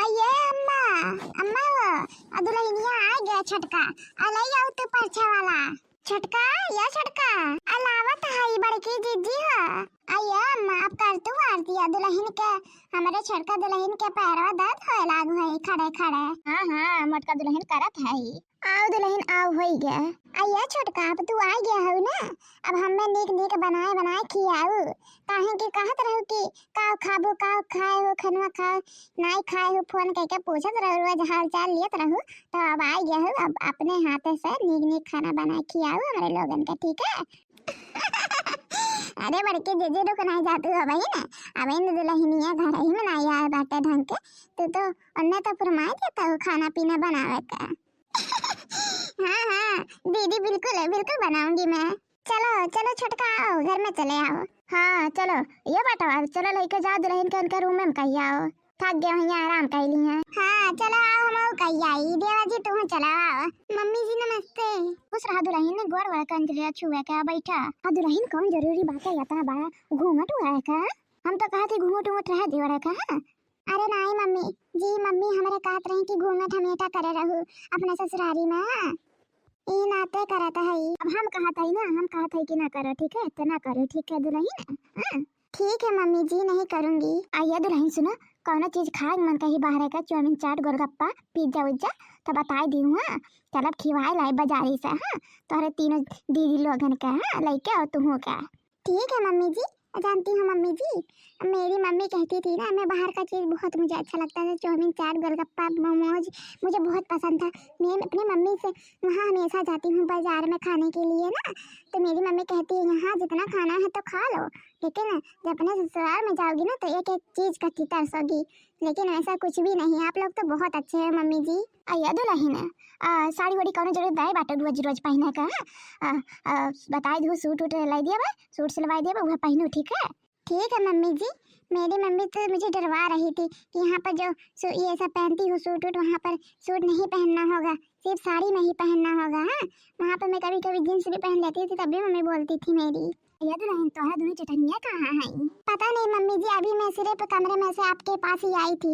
अये अम्मा अम्मा अदुलहिनिया आ गया छटका अलई आउ तो परछा वाला छटका या छटका अलावत हई बड़की जीजी ह अये अम्मा अब कर तू आरती दुल्हन के हमारे छटका दुल्हन के पैरवा दर्द होए लाग होई खड़े खड़े। हां मोटका दुल्हन करत हई आओ दुल्हन आओ होई गया। अये छटका अब तू आ गया हो ना अब हमें नीक नीक बनाए बनाए खियाऊ काहे के कहत रहू कि का खाबो का खाए हो खनवा खाओ नहीं खाए हो फोन करके पूछत रहू रोज हाल चाल लेत रहू तो अब आ गया हो अब अपने हाथे से नीक नीक खाना बनाए खियाऊ हमारे लोगन के ठीक है। अरे बड़के जीजी रुक नहीं जातू हो भाई ना अब इन दुल्हनिया घर ही में नहीं आए बाटे ढंग के तू तो उन्हें तो फरमाई देता हो खाना पीना बनावे का। हाँ दीदी बिल्कुल बनाऊंगी मैं। चलो चलो छटका आओ घर में चले आओ। हाँ चलो ये बेटा चलो लेके जाओ दुल्हन के उनके रूम में कही आओ थक गए हैं आराम कर ली हैं। हाँ चलो आओ हम कही आई देवा जी तुम चलो आओ। मम्मी जी नमस्ते। खुश रहा दुल्हन ने गोर वाला कंजरिया छुए का बैठा। हाँ दुल्हन कौन जरूरी बात है इतना बड़ा घूंघट हुआ है का हम तो कहते घूंघट उमट रह दिया का। अरे नहीं मम्मी जी मम्मी हमारे कहत रही कि घूंघट हमेशा करे रहू अपने ससुरारी में ई नाते करता है। अब हम कहत है ना हम कहत है कि ना करो ठीक है तो ना करो ठीक है दुल्हन। ठीक है मम्मी जी नहीं करूंगी। आइए दुल्हन सुनो कौन चीज खाए मन कहीं बाहर का चाउमीन चाट गोलगप्पा पिज्जा उज्जा तो बता दी हूँ। चल खिवाए लाई बाजारी से। हाँ तोहरे तीनों दीदी लोगन का हाँ लेके आओ तुम का। ठीक है मम्मी जी जानती हूँ मम्मी जी मेरी मम्मी कहती थी ना मैं बाहर का चीज़ बहुत मुझे अच्छा लगता है चाउमीन चाट गोलगप्पा मोमोज मुझे बहुत पसंद था। मैं अपनी मम्मी से वहाँ हमेशा जाती हूँ बाजार में खाने के लिए ना तो मेरी मम्मी कहती है यहाँ जितना खाना है तो खा लो लेकिन जब अपने ससुराल में जाओगी ना तो एक एक चीज़ का तरसोगी लेकिन ऐसा कुछ भी नहीं आप लोग तो बहुत अच्छे हैं मम्मी जी। अया दुल्हन साड़ी वाड़ी कौन जरूरत है बाटे रोज रोज पहने का बताई दू सूट वूट लाई दिया सूट सिलवाई दिया वह पहनू ठीक है मम्मी जी। मेरी मम्मी तो मुझे डरवा रही थी कि यहाँ पर जो ये सब पहनती हूँ सूट वूट वहाँ पर सूट नहीं पहनना होगा सिर्फ साड़ी में ही पहनना होगा। हाँ वहाँ पर मैं कभी कभी जींस भी पहन लेती थी तभी मम्मी बोलती थी मेरी। ये दुल्हन तो है दोनों चटनियाँ कहाँ हैं? पता नहीं मम्मी जी अभी मैं सिर्फ कमरे में से आपके पास ही आई थी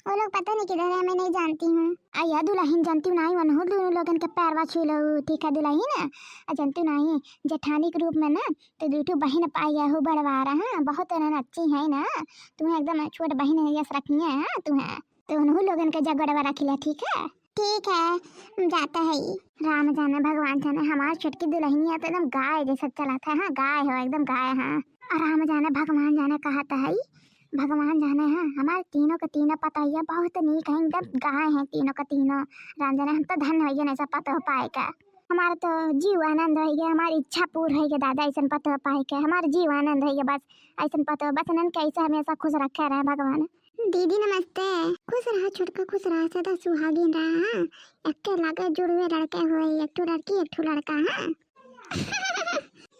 वो लोग पता नहीं किधर है मैं नहीं जानती हूँ। अया दुल्हन जानती हूँ नहीं वन हो दोनों लोगन के पैरवा छू लो ठीक है दुल्हन जानती नहीं जेठानी के रूप में ना तो दूठू बहन पाई हो बड़वा रहा बहुत अच्छी है ना तुम्हें एकदम छोट बहन यस रखी है तुम्हें तो उन्होंने लोगन के जगड़वा रख लिया ठीक है जाता है राम जाने भगवान जाने हमारी छोटकी दुल्हनिया तो एकदम गाय जैसा चला था। हाँ गाय हो एकदम गाय। हाँ राम जाने भगवान जाने कहा था भगवान जाने हैं हमारे तीनों के तीनों पता ही बहुत नीक है एकदम गाय हैं तीनों का तीनों। राम जाने हम तो धन हो गया ऐसा पता हो पाएगा हमारा तो जीव आनंद हो गया हमारी इच्छा पूर्ण हो गया दादा ऐसा पता हो पाएगा हमारा जीव आनंद हो गया बस ऐसा पता हो बस नन कैसे हमेशा खुश रखे रहे भगवान। दीदी नमस्ते। खुश रहा छुटका खुश रहा सदा सुहागिन रहा एक्के लागे जुड़वे लड़के हुए एक ठो लड़की एक ठो लड़का। हाँ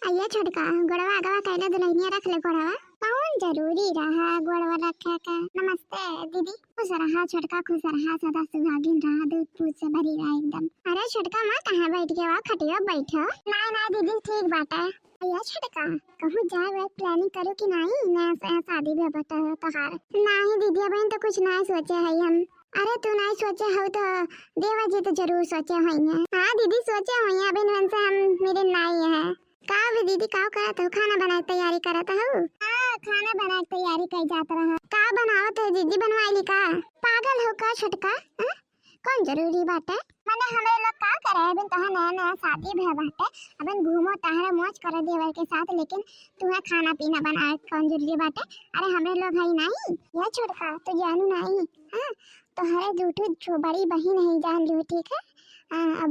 आइए छुटका गोड़वा गवा कैले दुल्हनिया रख ले गोड़वा कौन जरूरी रहा गोड़वा रखे का। नमस्ते दीदी खुश रहा छुटका खुश रहा सदा सुहागिन रहा दूध पूछ से भरी रहा एकदम। अरे छुटका माँ कहाँ बैठ के वहाँ खटिया बैठो ना दीदी ठीक बात है। या छटका कहूँ जाए प्लानिंग करो कि नहीं नया शादी भी बता है तोहार नहीं दीदी बहन तो कुछ नहीं सोचे है हम। अरे तू नहीं सोचे हो तो देवा जी तो जरूर सोचे होंगे। हाँ दीदी सोचे होंगे अभी से हम मेरे नहीं है का भी दीदी का करत हो खाना बनाए तैयारी करत हो। हाँ खाना बनाए तैयारी कर जात रहा का बनावत है दीदी बनवाई का पागल हो का छटका कौन जरूरी बात है मैंने हमें लोग का करे अबन तहा नया शादी भे बाटे अबन घूमो तहरा मौज कर देवर के साथ लेकिन तुम्हें खाना पीना बनाए कौन जरूरी बाटे। अरे हमें लोग है नहीं ये छुटका तो जानू नहीं। हाँ तो हरे जूठू बड़ी बहन है जान लो ठीक है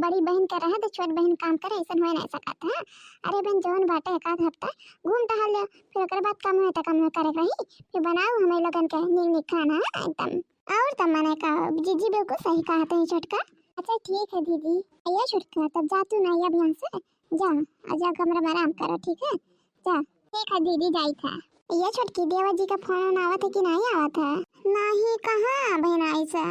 बड़ी बहन का रहे तो छोट बहन काम करे ऐसा हो नहीं सकता है। अरे बहन जौन बाटे एक आध हफ्ता घूम टहल ले फिर ओकर बाद कम है तो कम करे रही फिर बनाओ हमें लोगन के नीक खाना एकदम और तब मैंने कहा जीजी बिल्कुल सही कहा था छुटका। अच्छा ठीक है दीदी आइए छुटका तब जा तू नहीं अब यहाँ से जा कमरे में आराम करो ठीक है जा। ठीक है दीदी जाई था ये छुटकी देवा जी का फोन आवा था कि नहीं आवा था नहीं कहाँ बहन ऐसा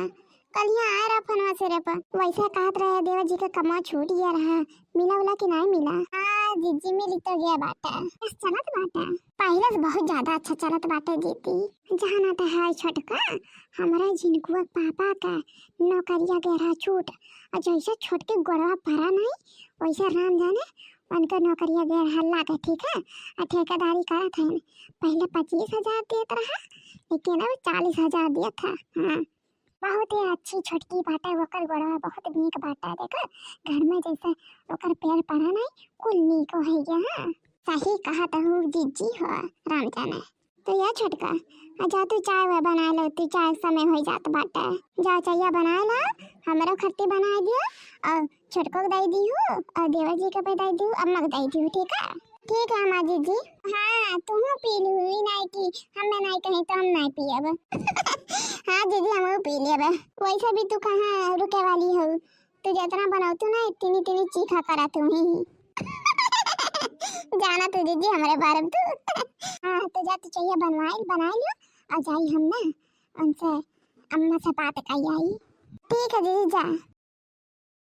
कल यहाँ आया रहा फोन से रे पर वैसे कहत रहे देवा जी का कमा छूट गया रहा मिला उला कि नहीं मिला। हाँ हाँ जीजी मिली तो गया बाटा बस चलत बाटा पहले से बहुत ज्यादा अच्छा चलत बाटा जीती जहाँ ना है छोटका हमारा जिनकुआ पापा का नौकरिया गहरा छूट और जैसे छोटके गोरवा पड़ा नहीं वैसे राम जाने उनका नौकरिया गैर हल्ला का ठीक है और ठेकेदारी करा था पहले 25,000 देता रहा लेकिन अब 40,000 दिया था। हाँ बहुत ही अच्छी छोटकी बाटा वकर गोड़ा बहुत नीक बाटा देखा घर में जैसे वकर पैर पड़ा नहीं कुल नीक हो गया। हाँ सही कहा तो हूँ जीजी हो राम जाने तो यह छोटका जा तू चाय वह बना लो तू चाय समय हो जात बाटा जा चाहिए बना ला हमारा खट्टी बना दियो और छोटको को दे दी हूँ और देवर जी को पे दे दी हूँ अम्मा को दे दी हूँ ठीक है अम्मा जीजी। हाँ तुम पी ली हुई नहीं कि हमें नहीं कहीं तो हम नहीं पिए हाँ दीदी हम पी लिए वैसे भी तू कहाँ रुके वाली हो तू जितना बनाओ तू ना इतनी इतनी चीखा करा तुम ही जाना तू दीदी हमारे बारे में तू हाँ तो जा तू चाहिए बना लियो और जाई हम ना उनसे अम्मा से बात कही आई ठीक है दीदी जा।